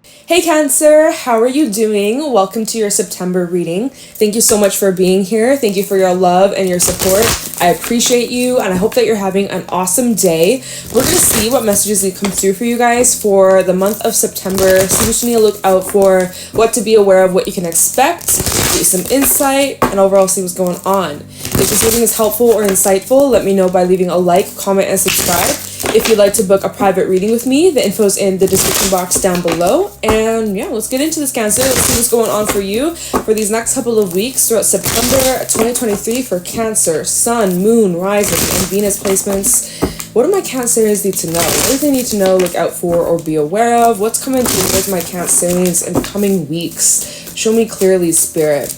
Hey Cancer, how are you doing? Welcome to your September reading. Thank you so much for being here. Thank you for your love and your support. I appreciate you and I hope that you're having an awesome day. We're going to see what messages come through for you guys for the month of September. So you just need to look out for what to be aware of, what you can expect, get some insight, and overall see what's going on. If this reading is helpful or insightful, let me know by leaving a like, comment, and subscribe. If you'd like to book a private reading with me, the info's in the description box down below. And yeah, let's get into this, Cancer. Let's see what's going on for you for these next couple of weeks throughout September 2023 for Cancer, Sun, Moon, Rising, and Venus placements. What do my Cancerians need to know? What do they need to know, look out for, or be aware of? What's coming through with my Cancerians in the coming weeks? Show me clearly, Spirit.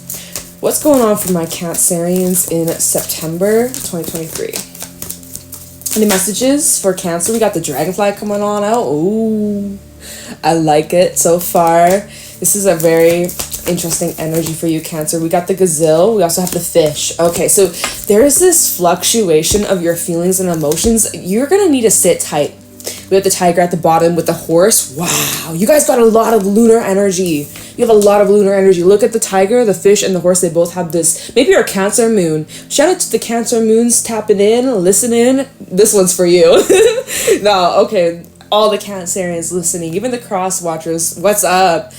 What's going on for my Cancerians in September 2023? Any messages for Cancer? We got the dragonfly coming on out. Ooh, I like it so far. This is a very interesting energy for you, Cancer. We got the gazelle. We also have the fish. Okay, so there's this fluctuation of your feelings and emotions. You're going to need to sit tight. We have the tiger at the bottom with the horse. Wow, you guys got a lot of lunar energy. You have a lot of lunar energy. Look at the tiger, the fish, and the horse. They both have this. Maybe you're a Cancer moon. Shout out to the Cancer moons tapping in, listening. This one's for you. No, okay. All the Cancerians listening, even the cross watchers. What's up?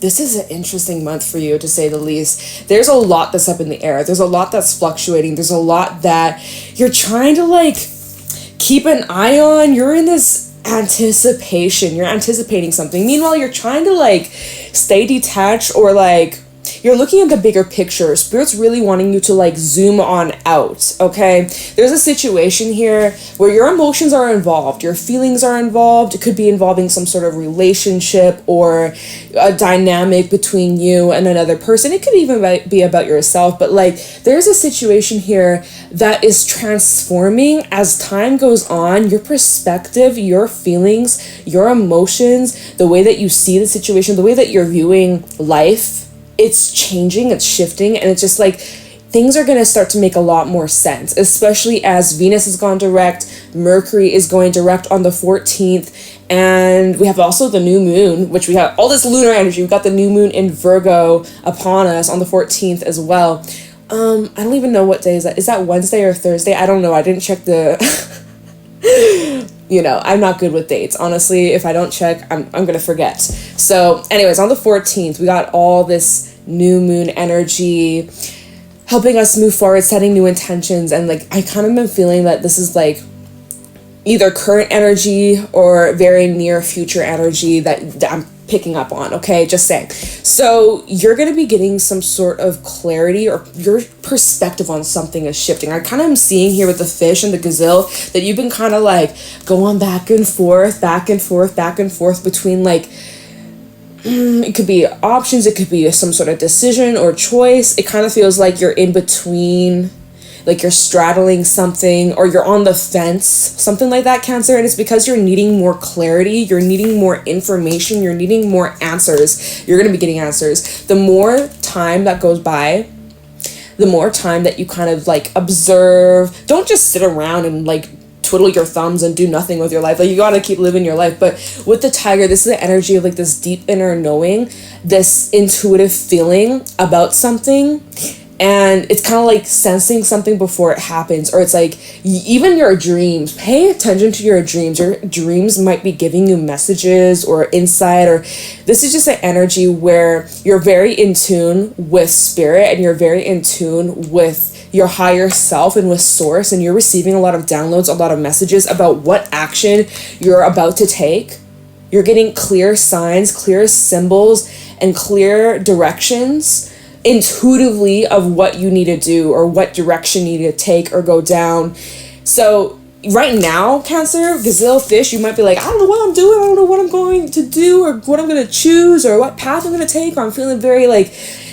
This is an interesting month for you, to say the least. There's a lot that's up in the air. There's a lot that's fluctuating. There's a lot that you're trying to keep an eye on. You're in this anticipation. You're anticipating something. Meanwhile, you're trying to stay detached, or you're looking at the bigger picture. Spirit's really wanting you to zoom on out, okay? There's a situation here where your emotions are involved, your feelings are involved. It could be involving some sort of relationship or a dynamic between you and another person. It could even be about yourself, but there's a situation here that is transforming as time goes on. Your perspective, your feelings, your emotions, the way that you see the situation, the way that you're viewing life, it's changing, it's shifting, and it's just things are going to start to make a lot more sense, especially as Venus has gone direct, Mercury is going direct on the 14th, and we have also the new moon, which we have all this lunar energy. We've got the new moon in Virgo upon us on the 14th as well. I don't even know what day is that. Is that Wednesday or Thursday? I don't know. I didn't check the... I'm not good with dates. Honestly, if I don't check, I'm going to forget. So anyways, on the 14th, we got all this new moon energy helping us move forward, setting new intentions. And I kind of been feeling that this is either current energy or very near future energy that I'm picking up on, okay? Just saying. So you're going to be getting some sort of clarity, or your perspective on something is shifting. I kind of am seeing here with the fish and the gazelle that you've been kind of going back and forth between it could be options, it could be some sort of decision or choice. It kind of feels like you're in between, you're straddling something, or you're on the fence, something like that, Cancer. And it's because you're needing more clarity, you're needing more information, you're needing more answers. You're going to be getting answers. The more time that goes by, the more time that you kind of observe. Don't just sit around and twiddle your thumbs and do nothing with your life. You gotta keep living your life. But with the tiger, this is the energy of this deep inner knowing, this intuitive feeling about something. And it's kind of sensing something before it happens. Or it's even your dreams. Pay attention to your dreams. Your dreams might be giving you messages or insight. Or this is just an energy where you're very in tune with spirit, and you're very in tune with your higher self and with source. And you're receiving a lot of downloads, a lot of messages about what action you're about to take. You're getting clear signs, clear symbols, and clear directions intuitively of what you need to do or what direction you need to take or go down. So right now, Cancer, gazelle, fish, you might be I don't know what I'm doing, I don't know what I'm going to do or what I'm going to choose or what path I'm going to take, or I'm feeling very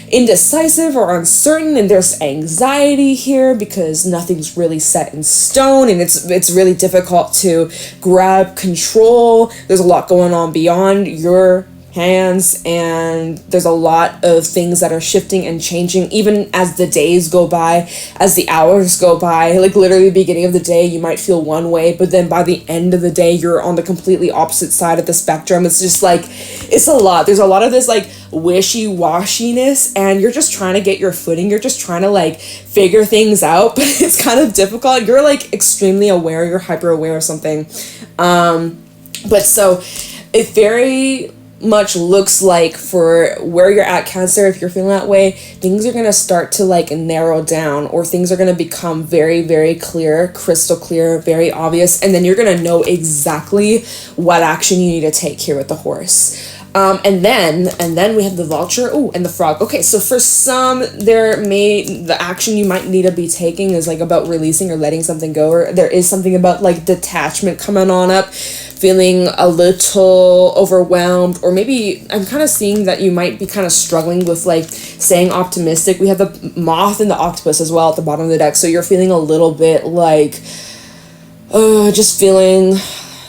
indecisive or uncertain, and there's anxiety here because nothing's really set in stone, and it's really difficult to grab control. There's a lot going on beyond your hands, and there's a lot of things that are shifting and changing even as the days go by, as the hours go by. Like literally beginning of the day you might feel one way, but then by the end of the day you're on the completely opposite side of the spectrum. It's just like, it's a lot. There's a lot of this like wishy-washiness, and you're just trying to get your footing. You're just trying to like figure things out, but it's kind of difficult. You're like extremely aware, you're hyper aware of something. But so it very much looks like for where you're at, Cancer, if you're feeling that way, things are going to start to like narrow down, or things are going to become very, very clear, crystal clear, very obvious, and then you're going to know exactly what action you need to take here with the horse. And then we have the vulture, and the frog. Okay, so for some, the action you might need to be taking is like about releasing or letting something go, or there is something about like detachment coming on up, feeling a little overwhelmed, or maybe I'm kind of seeing that you might be kind of struggling with like staying optimistic. We have the moth and the octopus as well at the bottom of the deck, so you're feeling a little bit like, just feeling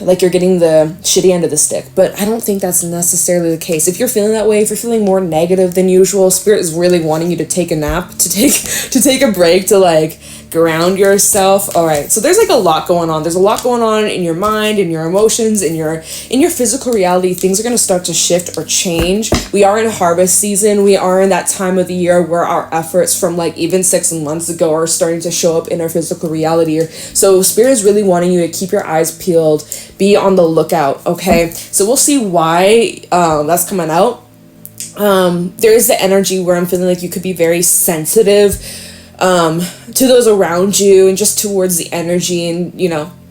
like you're getting the shitty end of the stick. But I don't think that's necessarily the case. If you're feeling that way, if you're feeling more negative than usual, Spirit is really wanting you to take a nap, to take a break, to like ground yourself. All right, so there's like a lot going on. There's a lot going on in your mind, in your emotions, in your physical reality. Things are going to start to shift or change. We are in harvest season. We are in that time of the year where our efforts from like even 6 months ago are starting to show up in our physical reality. So Spirit is really wanting you to keep your eyes peeled, be on the lookout. Okay, so we'll see why that's coming out. There is the energy where I'm feeling like you could be very sensitive to those around you, and just towards the energy, and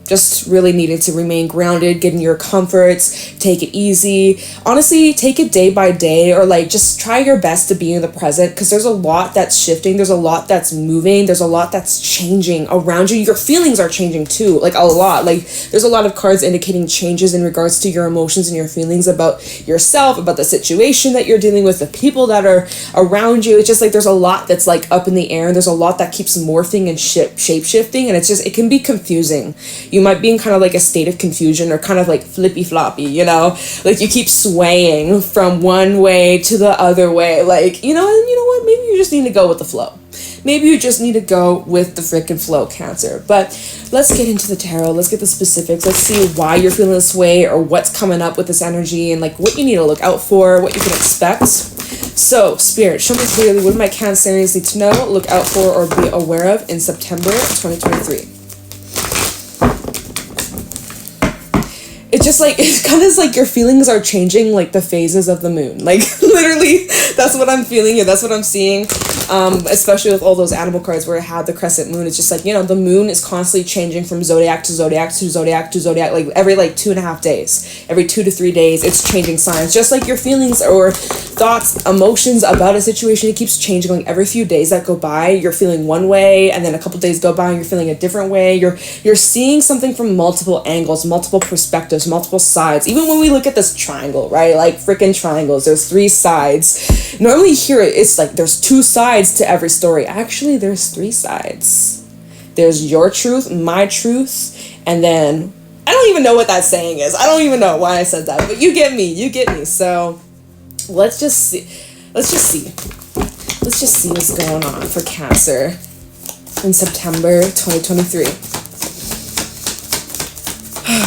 just really needed to remain grounded, get in your comforts, take it easy. Honestly, take it day by day, or like just try your best to be in the present, because there's a lot that's shifting, there's a lot that's moving, there's a lot that's changing around you. Your feelings are changing too, like a lot. Like there's a lot of cards indicating changes in regards to your emotions and your feelings about yourself, about the situation that you're dealing with, the people that are around you. It's just like there's a lot that's like up in the air, and there's a lot that keeps morphing and shape shifting, and it can be confusing. You might be in kind of like a state of confusion, or kind of like flippy floppy, like you keep swaying from one way to the other way, like, you know what, maybe you just need to go with the flow. Maybe you just need to go with the freaking flow, Cancer. But let's get into the tarot. Let's get the specifics. Let's see why you're feeling this way, or what's coming up with this energy, and like what you need to look out for, what you can expect. So, Spirit, show me clearly, what do my Cancerians need to know, look out for, or be aware of in September 2023? It's just like, it's kind of like your feelings are changing like the phases of the moon. Like literally, that's what I'm feeling here. That's what I'm seeing. Especially with all those animal cards where it had the crescent moon. It's just like, the moon is constantly changing from zodiac to zodiac to zodiac to zodiac, like every like 2.5 days, every 2 to 3 days, it's changing signs. Just like your feelings or thoughts, emotions about a situation, it keeps changing. Like every few days that go by, you're feeling one way, and then a couple days go by and you're feeling a different way. You're seeing something from multiple angles, multiple perspectives, multiple sides. Even when we look at this triangle, right? Like freaking triangles, there's 3 sides. Normally here it's like there's 2 sides to every story. Actually, there's 3 sides. There's your truth, my truth, and then I don't even know what that saying is. I don't even know why I said that, but you get me. So let's just see what's going on for Cancer in September 2023.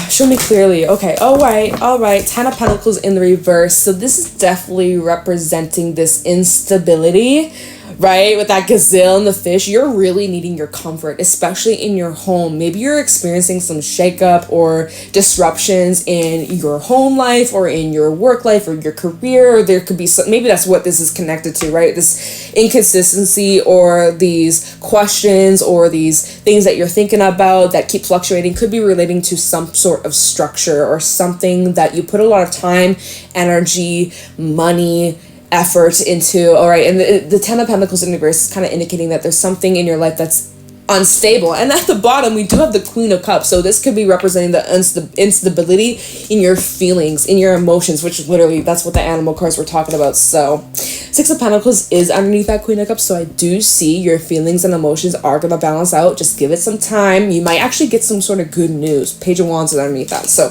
Show me clearly. Okay, all right. 10 of Pentacles in the reverse. So this is definitely representing this instability, right? With that gazelle and the fish, you're really needing your comfort, especially in your home. Maybe you're experiencing some shakeup or disruptions in your home life, or in your work life, or your career. Or there could be some, maybe that's what this is connected to, right? This inconsistency, or these questions, or these things that you're thinking about that keep fluctuating, could be relating to some sort of structure, or something that you put a lot of time, energy, money, effort into. All right, and the 10 of Pentacles in reverse is kind of indicating that there's something in your life that's unstable. And at the bottom we do have the Queen of Cups, so this could be representing the instability in your feelings, in your emotions, which literally that's what the animal cards were talking about. So 6 of Pentacles is underneath that Queen of Cups, so I do see your feelings and emotions are going to balance out. Just give it some time. You might actually get some sort of good news. Page of Wands is underneath that, so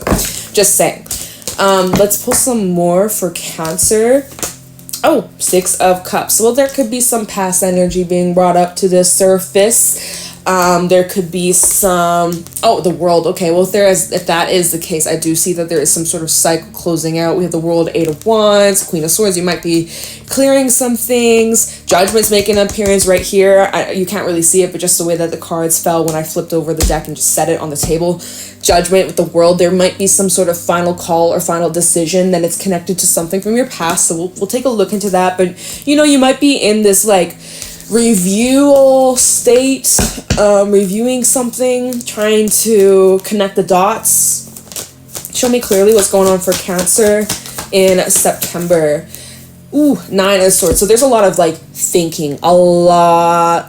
just saying. Let's pull some more for Cancer. Oh, Six of Cups. Well, there could be some past energy being brought up to the surface. There could be some, the World. Okay, well, if that is the case, I do see that there is some sort of cycle closing out. We have the World, Eight of Wands, Queen of Swords. You might be clearing some things. Judgment's making an appearance right here. You can't really see it, but just the way that the cards fell when I flipped over the deck and just set it on the table. Judgment with the World. There might be some sort of final call or final decision that it's connected to something from your past. So we'll take a look into that. But, you might be in this, review state, reviewing something, trying to connect the dots. Show me clearly what's going on for Cancer in September. Ooh, Nine of Swords. So there's a lot of thinking, a lot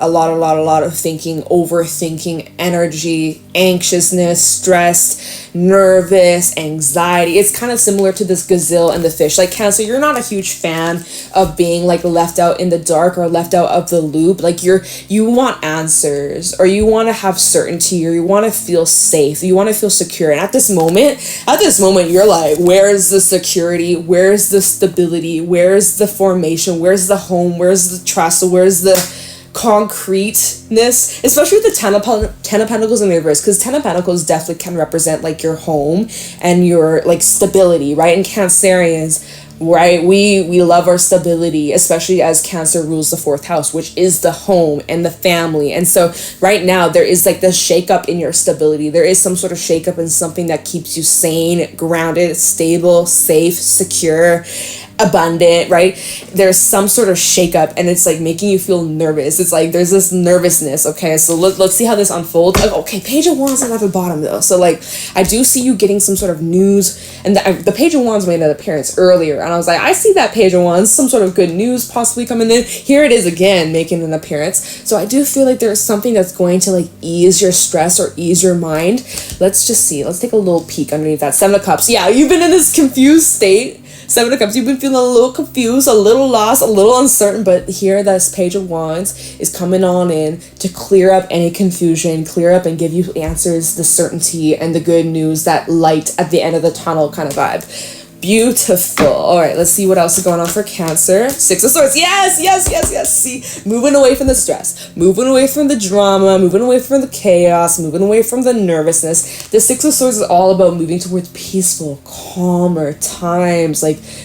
of thinking, overthinking, energy, anxiousness, stress, nervous, anxiety. It's kind of similar to this gazelle and the fish. Cancer, you're not a huge fan of being left out in the dark or left out of the loop. You want answers, or you want to have certainty, or you want to feel safe, you want to feel secure. And at this moment you're where's the security, where's the stability, where's the formation, where's the home, where's the trust, where's the concreteness, especially with the Ten of Pentacles in the reverse, because Ten of Pentacles definitely can represent your home and your stability, right? And Cancerians, right, we love our stability, especially as Cancer rules the fourth house, which is the home and the family. And so right now there is this shakeup in your stability. There is some sort of shakeup in something that keeps you sane, grounded, stable, safe, secure, abundant, right? There's some sort of shakeup, and it's making you feel nervous. It's there's this nervousness. Okay, so let's see how this unfolds. Okay, Page of Wands is at the bottom though, so I do see you getting some sort of news, and the Page of Wands made an appearance earlier, and I was I see that Page of Wands, some sort of good news possibly coming in. Here it is again, making an appearance. So I do feel there's something that's going to ease your stress or ease your mind. Let's just see. Let's take a little peek underneath that. Seven of Cups. Yeah, you've been in this confused state. Seven of Cups, you've been feeling a little confused, a little lost, a little uncertain, but here this Page of Wands is coming on in to clear up any confusion, clear up and give you answers, the certainty, and the good news, that light at the end of the tunnel kind of vibe. Beautiful. All right, let's see what else is going on for Cancer. Six of Swords. Yes. See, moving away from the stress, moving away from the drama, moving away from the chaos, moving away from the nervousness. The Six of Swords is all about moving towards peaceful, calmer times,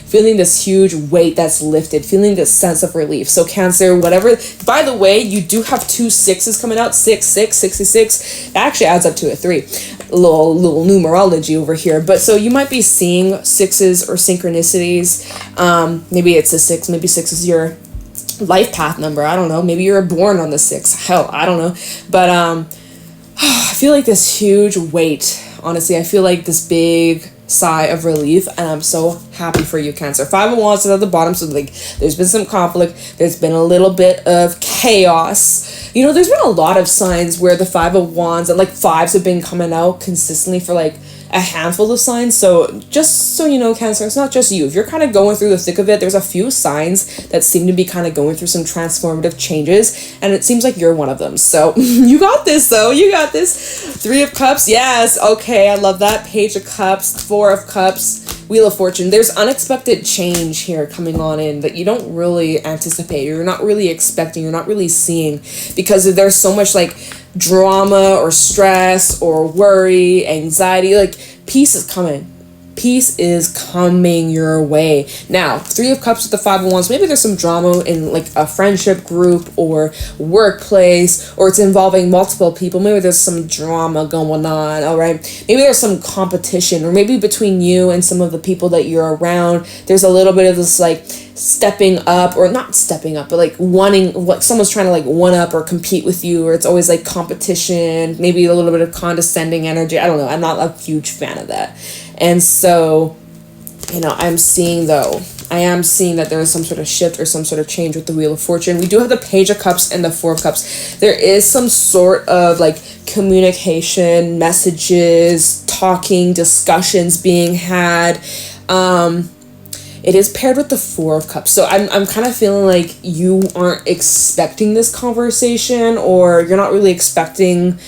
feeling this huge weight that's lifted, feeling this sense of relief. So Cancer, whatever, by the way, you do have 2 6s coming out, 66. That actually adds up to a 3. A little numerology over here. But so you might be seeing 6s or synchronicities. Maybe it's a 6, maybe 6 is your life path number. I don't know. Maybe you're born on the 6. Hell, I don't know. But I feel this huge weight. Honestly, I feel this big sigh of relief, and I'm so happy for you, Cancer. Five of Wands is at the bottom, so there's been some conflict, there's been a little bit of chaos. There's been a lot of signs where the Five of Wands and fives have been coming out consistently for a handful of signs. So just so you know, Cancer, it's not just you. If you're kind of going through the thick of it, there's a few signs that seem to be kind of going through some transformative changes, and it seems like you're one of them. So you got this though, you got this. Three of Cups, yes, okay, I love that. Page of Cups, Four of Cups, Wheel of Fortune. There's unexpected change here coming on in that you don't really anticipate, you're not really expecting, you're not really seeing, because there's so much drama or stress or worry, anxiety. Peace is coming. Peace is coming your way. Now, Three of Cups with the Five of Wands, maybe there's some drama in a friendship group or workplace, or it's involving multiple people. Maybe there's some drama going on, all right? Maybe there's some competition, or maybe between you and some of the people that you're around, there's a little bit of this stepping up, or not stepping up, but wanting, someone's trying to one up or compete with you, or it's always competition, maybe a little bit of condescending energy. I don't know. I'm not a huge fan of that. And so, I am seeing that there is some sort of shift or some sort of change with the Wheel of Fortune. We do have the Page of Cups and the Four of Cups. There is some sort of communication, messages, talking, discussions being had. It is paired with the Four of Cups. So I'm kind of feeling you aren't expecting this conversation, or you're not really expecting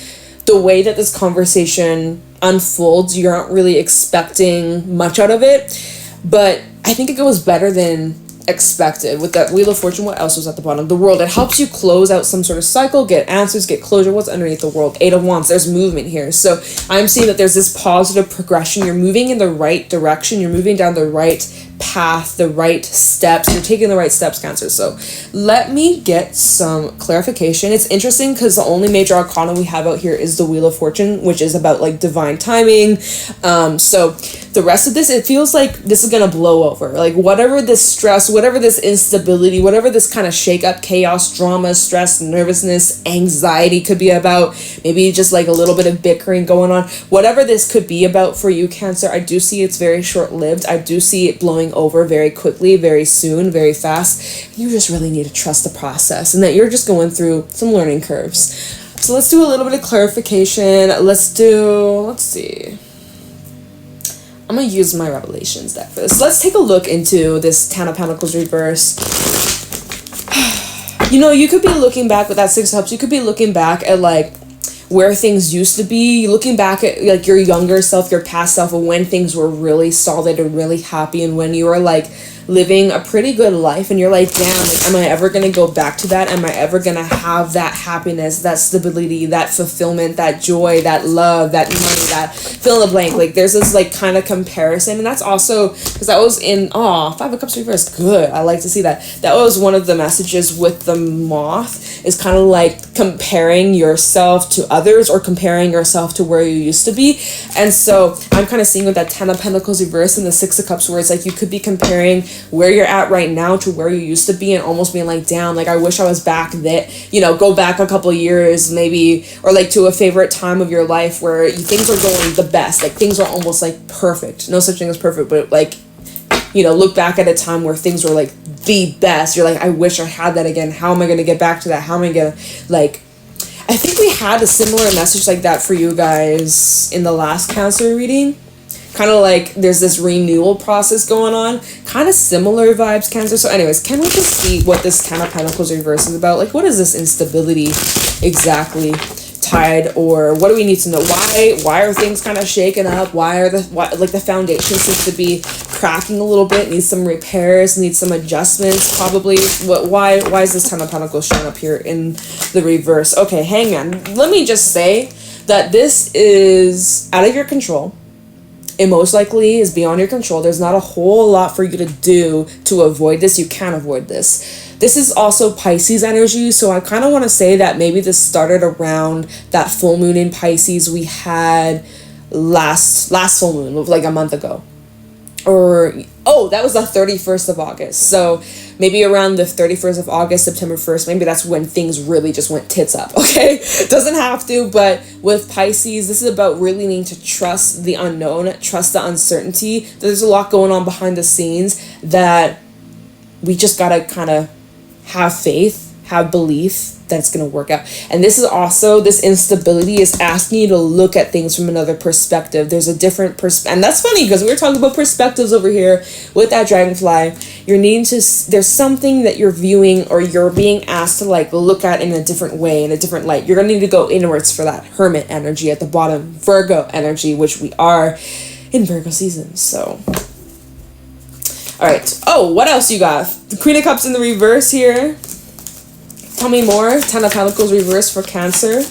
the way that this conversation unfolds. You aren't really expecting much out of it, but I think it goes better than expected. With that Wheel of Fortune, what else was at the bottom? The World. It helps you close out some sort of cycle, get answers, get closure. What's underneath the World? Eight of Wands. There's movement here. So I'm seeing that there's this positive progression. You're moving in the right direction. You're moving down the right path, the right steps. You're taking the right steps, Cancer. So let me get some clarification. It's interesting because the only major arcana we have out here is the Wheel of Fortune, which is about like divine timing. So the rest of this, it feels like this is gonna blow over. Like whatever this stress, whatever this instability, whatever this kind of shake up, chaos, drama, stress, nervousness, anxiety could be about, maybe just like a little bit of bickering going on, whatever this could be about for you, Cancer, I do see it's very short-lived. I do see it blowing over very quickly, very soon, very fast. You just really need to trust the process and that you're just going through some learning curves. So let's do a little bit of clarification. Let's see. I'm going to use my Revelations deck for this. Let's take a look into this Ten of Pentacles reverse. You know, you could be looking back with that Six of Cups. You could be looking back at like where things used to be, looking back at like your younger self, your past self, and when things were really solid and really happy, and when you were like living a pretty good life, and you're like, damn, like, am I ever gonna go back to that? Am I ever gonna have that happiness, that stability, that fulfillment, that joy, that love, that money, that fill in the blank? Like there's this like kind of comparison, and that's also because that was in Five of Cups reverse. Good, I like to see that. That was one of the messages with the Moth, is kind of like comparing yourself to others or comparing yourself to where you used to be. And so I'm kind of seeing with that Ten of Pentacles reverse and the Six of Cups, where it's like you could be comparing where you're at right now to where you used to be, and almost being like, damn, like I wish I was back that, you know, go back a couple of years maybe, or like to a favorite time of your life where things are going the best, like things are almost like perfect. No such thing as perfect, but like, you know, look back at a time where things were like the best. You're like, I wish I had that again. How am I going to get back to that? How am I going to, like, I think we had a similar message like that for you guys in the last Cancer reading. Kind of like there's this renewal process going on. Kind of similar vibes, Cancer. So anyways, can we just see what this Ten of Pentacles reverse is about? Like, what is this instability exactly tied, or what do we need to know? Why are things kind of shaken up? Why the foundation seems to be cracking a little bit, needs some repairs, needs some adjustments probably. Why is this Ten of Pentacles showing up here in the reverse? Okay, hang on. Let me just say that this is out of your control. It most likely is beyond your control. There's not a whole lot for you to do to avoid this. You can't avoid this. This is also Pisces energy, so I kind of want to say that maybe this started around that full moon in Pisces we had last full moon, like a month ago. Or, that was the 31st of August. So maybe around the 31st of August, September 1st, maybe that's when things really just went tits up, okay? Doesn't have to, but with Pisces, this is about really needing to trust the unknown, trust the uncertainty. There's a lot going on behind the scenes that we just gotta kind of have faith, have belief that it's going to work out. And this is also, this instability is asking you to look at things from another perspective. There's a different perspective. And that's funny because we were talking about perspectives over here with that dragonfly. You're needing to, there's something that you're viewing or you're being asked to like look at in a different way, in a different light. You're going to need to go inwards for that Hermit energy at the bottom, Virgo energy, which we are in Virgo season. So, all right. Oh, what else you got? The Queen of Cups in the reverse here. Tell me more. Ten of Pentacles reverse for Cancer.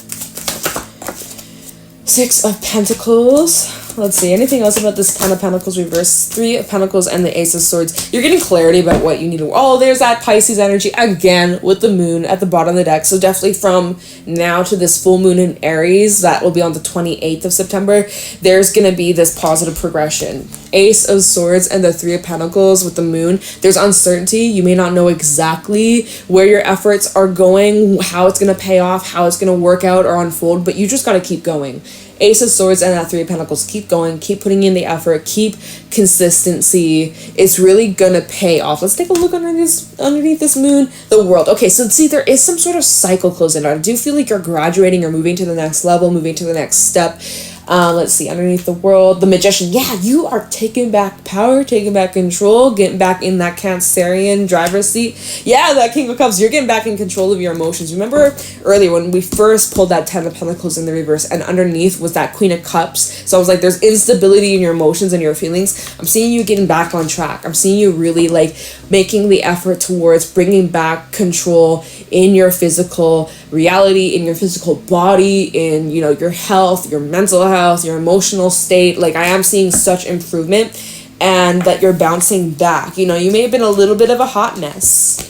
Six of Pentacles. Let's see. Anything else about this Ten of Pentacles reverse? Three of Pentacles and the Ace of Swords. You're getting clarity about what you need to... Oh, there's that Pisces energy again with the moon at the bottom of the deck. So definitely from now to this full moon in Aries, that will be on the 28th of September, there's going to be this positive progression. Ace of Swords and the Three of Pentacles with the moon. There's uncertainty. You may not know exactly where your efforts are going, how it's going to pay off, how it's going to work out or unfold, but you just got to keep going. Ace of Swords and that Three of Pentacles. Keep going. Keep putting in the effort. Keep consistency. It's really going to pay off. Let's take a look underneath this moon. The World. Okay, so see, there is some sort of cycle closing out. I do feel like you're graduating or moving to the next level, moving to the next step. Let's see, underneath the world, the magician. Yeah, you are taking back power, taking back control, getting back in that Cancerian driver's seat. Yeah, that King of Cups, you're getting back in control of your emotions. Remember earlier when we first pulled that 10 of Pentacles in the reverse, and underneath was that Queen of Cups. So I was like, there's instability in your emotions and your feelings. I'm seeing you getting back on track. I'm seeing you really like making the effort towards bringing back control in your physical reality, in your physical body, in, you know, your health, your mental health, your emotional state. Like, I am seeing such improvement, and that you're bouncing back. You know, you may have been a little bit of a hot mess.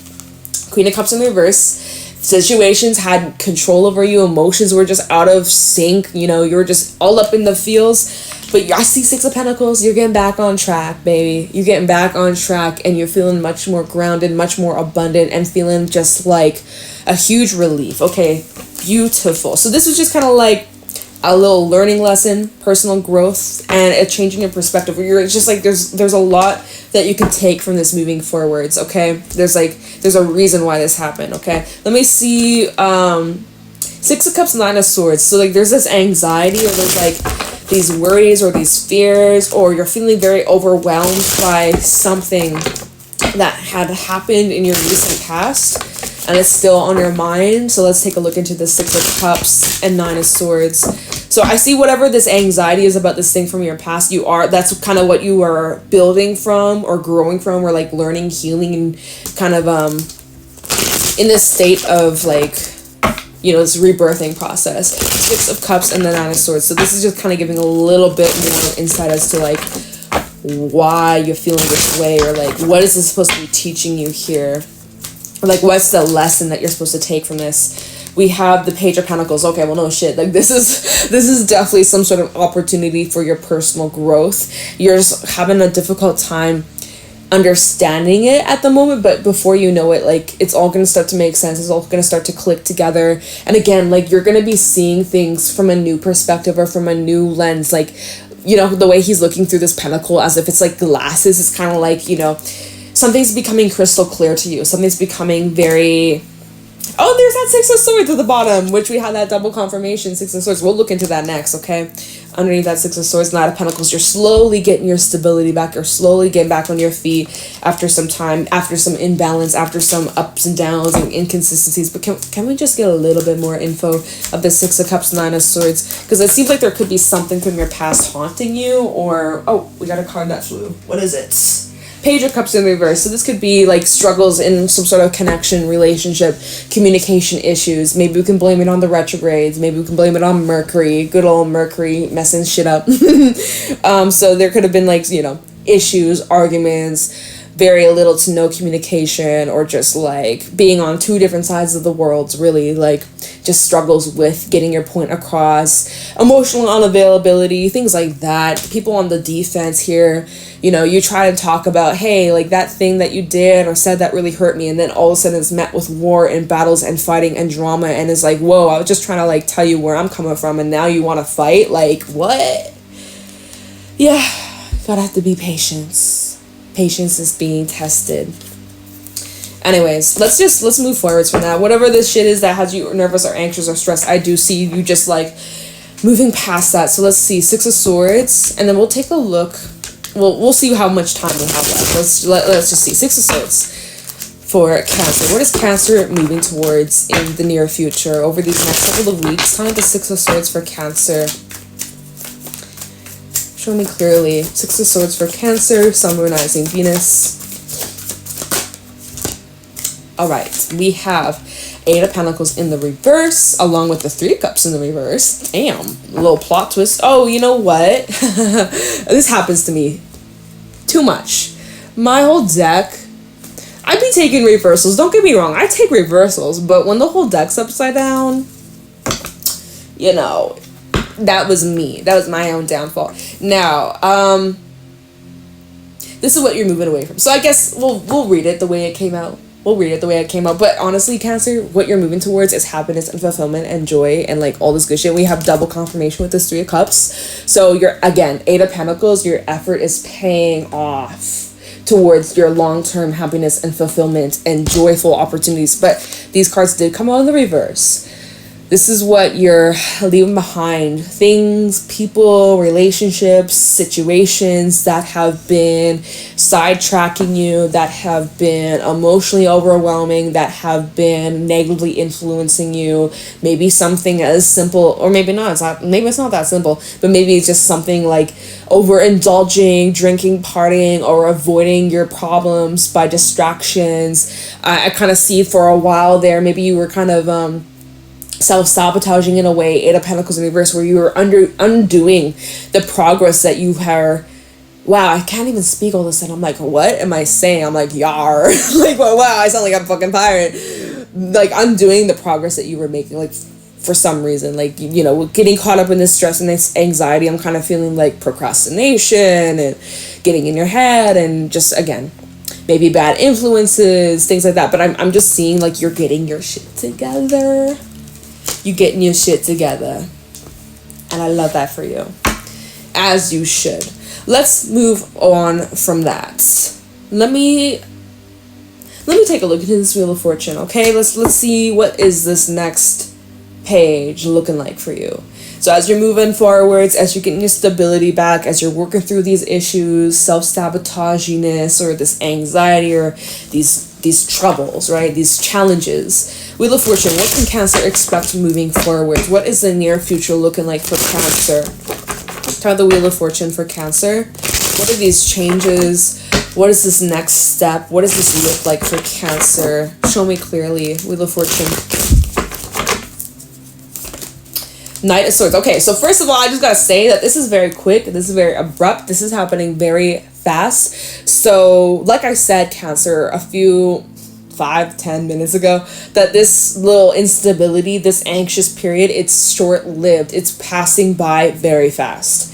Queen of Cups in reverse. Situations had control over you. Emotions were just out of sync. You know, you were just all up in the feels. But I see Six of Pentacles. You're getting back on track, baby. You're getting back on track, and you're feeling much more grounded, much more abundant, and feeling just like a huge relief. Okay, beautiful. So this was just kind of like a little learning lesson, personal growth, and a change in your perspective. Where you're just like, there's a lot that you can take from this moving forwards. Okay, there's a reason why this happened. Okay, let me see. Six of Cups, Nine of Swords. So like, there's this anxiety, or there's like these worries or these fears, or you're feeling very overwhelmed by something that had happened in your recent past, and it's still on your mind. So let's take a look into the Six of Cups and Nine of Swords. So I see whatever this anxiety is about this thing from your past, that's kind of what you are building from, or growing from, or like learning, healing, and kind of in this state of like, you know, this rebirthing process. Six of Cups and the Nine of Swords. So this is just kind of giving a little bit more insight as to like why you're feeling this way, or like what is this supposed to be teaching you here, or like what's the lesson that you're supposed to take from this. We have the Page of Pentacles. Okay, well, no shit, like this is definitely some sort of opportunity for your personal growth. You're just having a difficult time understanding it at the moment, but before you know it, like, it's all going to start to make sense. It's all going to start to click together. And again, like, you're going to be seeing things from a new perspective, or from a new lens. Like, you know, the way he's looking through this pentacle as if it's like glasses. It's kind of like, you know, something's becoming crystal clear to you. Something's becoming very... Oh, there's that Six of Swords at the bottom, which we had that double confirmation, Six of Swords. We'll look into that next, okay? Underneath that Six of Swords, Knight of Pentacles, you're slowly getting your stability back. You're slowly getting back on your feet after some time, after some imbalance, after some ups and downs and inconsistencies. But can we just get a little bit more info of the Six of Cups, Nine of Swords? Because it seems like there could be something from your past haunting you, or... Oh, we got a card that flew. What is it? Page of Cups in reverse. So this could be like struggles in some sort of connection, relationship, communication issues. Maybe we can blame it on the retrogrades. Maybe we can blame it on Mercury. Good old Mercury messing shit up. So there could have been like, you know, issues, arguments, very little to no communication, or just like being on two different sides of the world, really, like just struggles with getting your point across, emotional unavailability, things like that. People on the defense here, you know, you try to talk about, hey, like that thing that you did or said that really hurt me, and then all of a sudden it's met with war and battles and fighting and drama, and it's like, whoa, I was just trying to like tell you where I'm coming from, and now you want to fight? Like, what? Yeah, gotta have to be patient. Patience is being tested. Anyways, let's move forwards from that. Whatever this shit is that has you nervous or anxious or stressed, I do see you just like moving past that. So let's see, Six of Swords, and then we'll take a look. We'll see how much time we have left. Let's just see. Six of Swords for Cancer. What is Cancer moving towards in the near future over these next couple of weeks? Time the Six of Swords for Cancer. Show me clearly. Six of Swords for Cancer, Sun, Moon, Rising, Venus. Alright, we have Eight of Pentacles in the reverse, along with the Three of Cups in the reverse. Damn, a little plot twist. Oh, you know what? This happens to me too much. My whole deck, I'd be taking reversals. Don't get me wrong, I take reversals, but when the whole deck's upside down, you know, that was me. That was my own downfall. Now, this is what you're moving away from. So I guess we'll read it the way it came out. But honestly, Cancer, what you're moving towards is happiness and fulfillment and joy and like all this good shit. We have double confirmation with this Three of Cups. So you're, again, Eight of Pentacles, your effort is paying off towards your long-term happiness and fulfillment and joyful opportunities. But these cards did come out in the reverse. This is what you're leaving behind. Things, people, relationships, situations that have been sidetracking you, that have been emotionally overwhelming, that have been negatively influencing you. Maybe something as simple, or maybe not. Maybe it's not that simple, but maybe it's just something like overindulging, drinking, partying, or avoiding your problems by distractions. I kind of see for a while there, maybe you were kind of self-sabotaging in a way, Eight of Pentacles in reverse, where you were undoing the progress that you are. Wow, I can't even speak all of a sudden. I'm like, what am I saying? I'm like, yar. Like, wow, I sound like I'm a fucking pirate. Like, undoing the progress that you were making, like, for some reason, like, you know, getting caught up in this stress and this anxiety. I'm kind of feeling like procrastination and getting in your head, and just, again, maybe bad influences, things like that. But I'm just seeing like you're getting your shit together. You getting your shit together. And I love that for you. As you should. Let's move on from that. Let me take a look into this Wheel of Fortune, okay? Let's see what is this next page looking like for you. So as you're moving forwards, as you're getting your stability back, as you're working through these issues, self-sabotaginess, or this anxiety, or these troubles, right? These challenges. Wheel of Fortune, what can Cancer expect moving forward? What is the near future looking like for Cancer? Try the Wheel of Fortune for Cancer. What are these changes? What is this next step? What does this look like for Cancer? Show me clearly. Wheel of Fortune. Knight of Swords. Okay, so first of all, I just gotta say that this is very quick. This is very abrupt. This is happening very fast. So, like I said, Cancer, a few 5-10 minutes ago, that this little instability, this anxious period, it's short-lived. It's passing by very fast.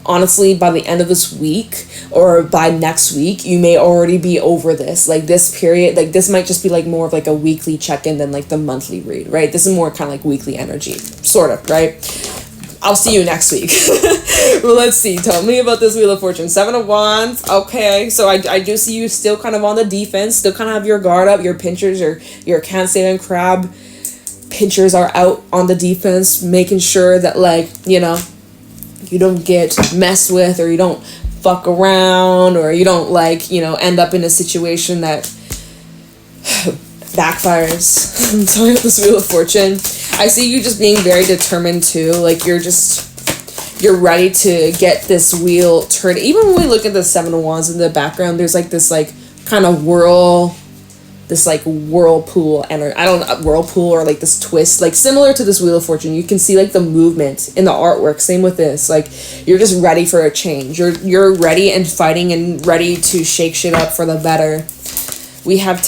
Honestly, by the end of this week or by next week, you may already be over this. Like, this period, like, this might just be like more of like a weekly check-in than like the monthly read, right? This is more kind of like weekly energy, sort of, right? I'll see you next week. Well, let's see. Tell me about this Wheel of Fortune. 7 of Wands. Okay, so I do see you still kind of on the defense, still kind of have your guard up, your pinchers, your Cancer and Crab pinchers are out on the defense, making sure that, like, you know, you don't get messed with, or you don't fuck around, or you don't, like, you know, end up in a situation that backfires. Tell me about this Wheel of Fortune. I see you just being very determined too. Like, you're ready to get this wheel turned. Even when we look at the 7 of Wands in the background, there's like this like kind of this like whirlpool whirlpool, or like this twist, like similar to this Wheel of Fortune. You can see like the movement in the artwork. Same with this. Like, you're just ready for a change. You're ready and fighting and ready to shake shit up for the better. We have,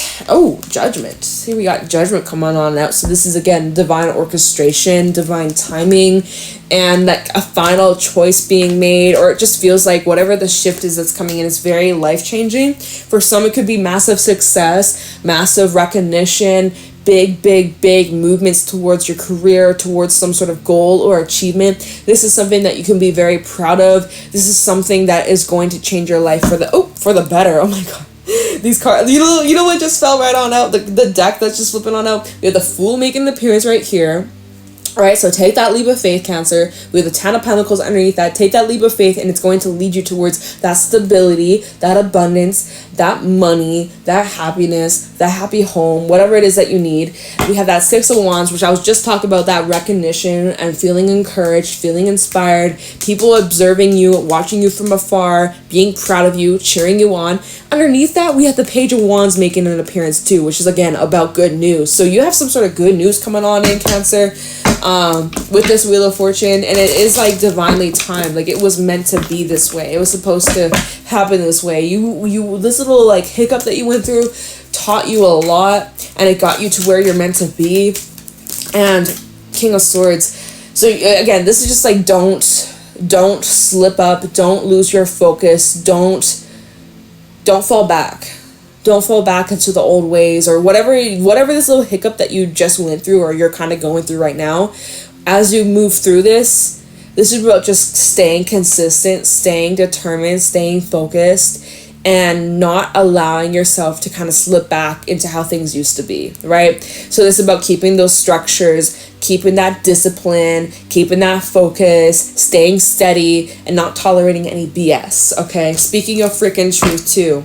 Judgment. See, we got Judgment coming on out. So this is, again, divine orchestration, divine timing, and like a final choice being made, or it just feels like whatever the shift is that's coming in is very life-changing. For some, it could be massive success, massive recognition, big movements towards your career, towards some sort of goal or achievement. This is something that you can be very proud of. This is something that is going to change your life for the better. Oh my God. These cards, you know what just fell right on out? The deck that's just flipping on out. We have the Fool making an appearance right here. Alright, so take that leap of faith, Cancer. We have the 10 of Pentacles underneath that. Take that leap of faith, and it's going to lead you towards that stability, that abundance, that money, that happiness, that happy home, whatever it is that you need. We have that 6 of Wands, which I was just talking about, that recognition and feeling encouraged, feeling inspired, people observing you, watching you from afar, being proud of you, cheering you on. Underneath that, we have the Page of Wands making an appearance too, which is, again, about good news. So you have some sort of good news coming on in, Cancer. With this Wheel of Fortune, and it is like divinely timed. Like, it was meant to be this way. It was supposed to happen this way. You this little like hiccup that you went through taught you a lot, and it got you to where you're meant to be. And King of Swords. So again, this is just like, don't slip up, don't lose your focus, don't fall back. Don't fall back into the old ways, or whatever this little hiccup that you just went through, or you're kind of going through right now. As you move through this is about just staying consistent, staying determined, staying focused, and not allowing yourself to kind of slip back into how things used to be, right? So this is about keeping those structures, keeping that discipline, keeping that focus, staying steady, and not tolerating any BS, okay? Speaking of freaking truth too.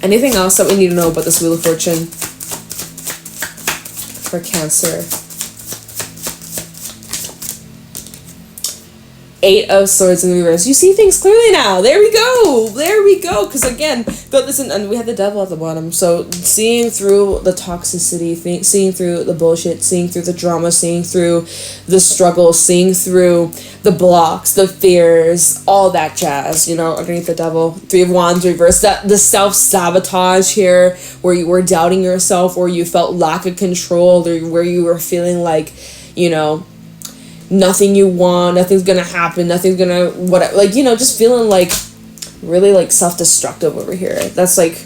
Anything else that we need to know about this Wheel of Fortune for Cancer? 8 of Swords in the reverse. You see things clearly now. There we go. Because again, but listen, and we have the Devil at the bottom. So seeing through the toxicity, seeing through the bullshit, seeing through the drama, seeing through the struggle, seeing through the blocks, the fears, all that jazz, you know, underneath the Devil. 3 of Wands reverse. That the self-sabotage here, where you were doubting yourself, or you felt lack of control, or where you were feeling like, you know, nothing you want, nothing's gonna happen, nothing's gonna whatever, like, you know, just feeling like really like self-destructive over here. That's like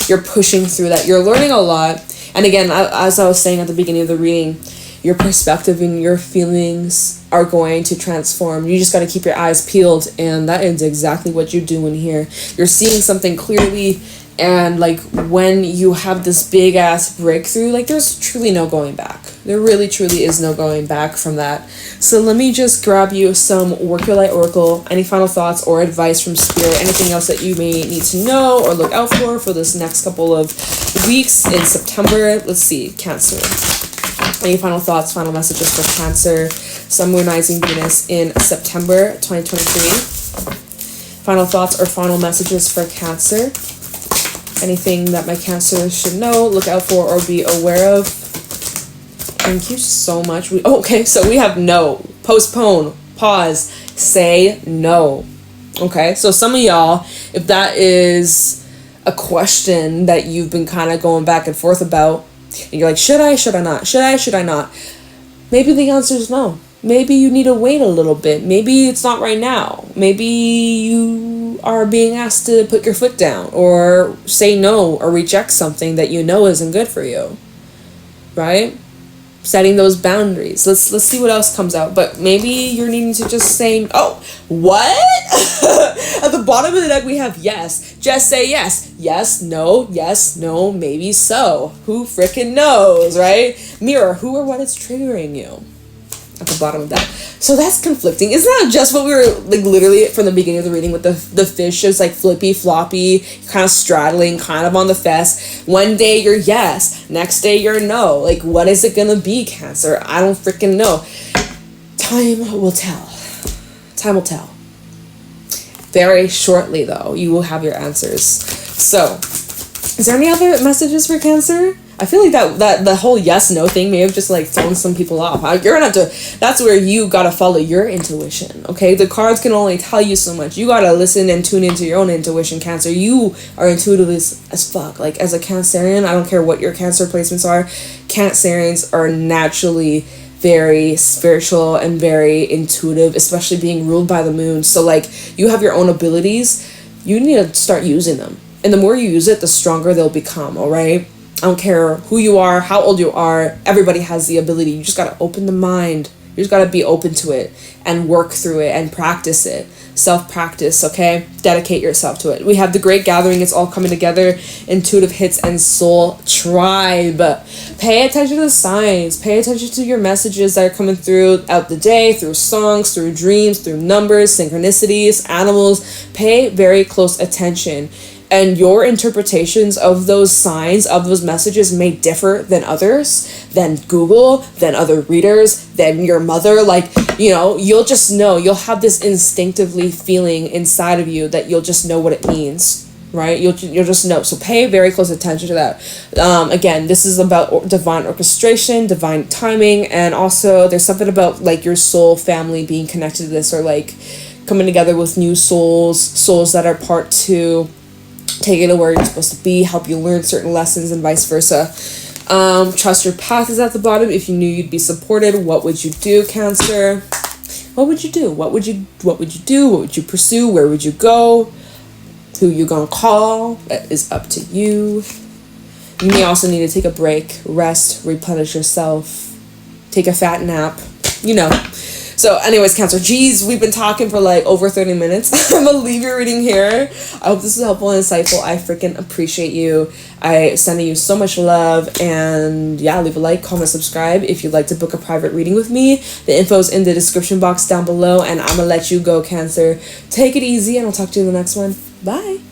you're pushing through that. You're learning a lot. And again, as I was saying at the beginning of the reading, your perspective and your feelings are going to transform. You just got to keep your eyes peeled, and that is exactly what you're doing here. You're seeing something clearly, and like when you have this big ass breakthrough, like there's truly no going back. There really truly is no going back from that. So let me just grab you some Work Your Light Oracle. Any final thoughts or advice from Spirit? Anything else that you may need to know or look out for this next couple of weeks in September? Let's see, Cancer. Any final thoughts, final messages for Cancer, Sun, Moon, Rising, Venus in September 2023? Final thoughts or final messages for Cancer? Anything that my Cancer should know, look out for, or be aware of? Thank you so much. Okay, so we have no, postpone, pause, say no. Okay, so some of y'all, if that is a question that you've been kind of going back and forth about, and you're like, should I not? Should I not? Maybe the answer is no. Maybe you need to wait a little bit. Maybe it's not right now. Maybe you are being asked to put your foot down, or say no, or reject something that you know isn't good for you. Right? Setting those boundaries. Let's see what else comes out. But maybe you're needing to just say, oh, what? At the bottom of the deck we have yes. Just say yes. Yes, no, maybe so. Who freaking knows, right? Mirror, who or what is triggering you? At the bottom of that. So that's conflicting. Isn't that just what we were like literally from the beginning of the reading with the fish is like flippy floppy, kind of straddling, kind of on the fence. One day you're yes, next day you're no. Like, what is it gonna be, Cancer? I don't freaking know. Time will tell. Time will tell. Very shortly though, you will have your answers. So, is there any other messages for Cancer? I feel like that the whole yes-no thing may have just like thrown some people off. You're gonna have to, that's where you gotta follow your intuition, okay? The cards can only tell you so much. You gotta listen and tune into your own intuition, Cancer. You are intuitive as fuck. Like, as a Cancerian, I don't care what your Cancer placements are, Cancerians are naturally very spiritual and very intuitive, especially being ruled by the moon. So like, you have your own abilities. You need to start using them. And the more you use it, the stronger they'll become, all right? I don't care who you are, how old you are, everybody has the ability. You just gotta open the mind. You just gotta be open to it and work through it and practice it. Self-practice, okay? Dedicate yourself to it. We have the Great Gathering. It's all coming together. Intuitive Hits and Soul Tribe. Pay attention to the signs. Pay attention to your messages that are coming throughout the day, through songs, through dreams, through numbers, synchronicities, animals. Pay very close attention. And your interpretations of those signs, of those messages may differ than others, than Google, than other readers, than your mother. Like, you know, you'll just know. You'll have this instinctively feeling inside of you that you'll just know what it means, right? You'll just know. So pay very close attention to that. Again, this is about divine orchestration, divine timing, and also there's something about like your soul family being connected to this, or like coming together with new souls that are part two. Take it to where you're supposed to be, help you learn certain lessons, and vice versa. Trust your path is at the bottom. If you knew you'd be supported, what would you do, Cancer? What would you do? What would you do? What would you pursue? Where would you go? Who you gonna call? That is up to you. You may also need to take a break, rest, replenish yourself, take a fat nap, you know. So anyways, Cancer, geez, we've been talking for like over 30 minutes. I'm gonna leave your reading here. I hope this is helpful and insightful. I freaking appreciate you. I sending you so much love, and yeah, leave a like, comment, subscribe if you'd like to book a private reading with me. The info is in the description box down below, and I'm gonna let you go, Cancer. Take it easy, and I'll talk to you in the next one. Bye.